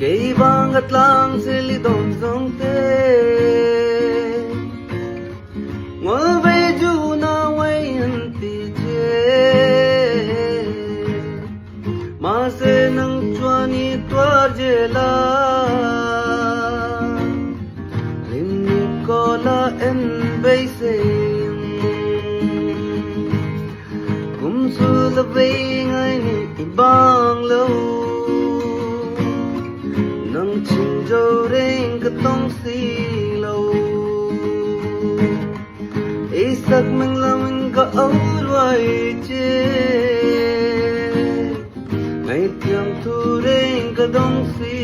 Kay bangat lang silidong songte Ngolbe juna wayan tije Mase nang chwani twarjela Limni kola en beising Kumsul bay ngay ni ibang lâu Nang chinh dâu rinh ka tông si lâu Isak mình là mình có ấu loài chê Ngày tiang thu rinh ka tông si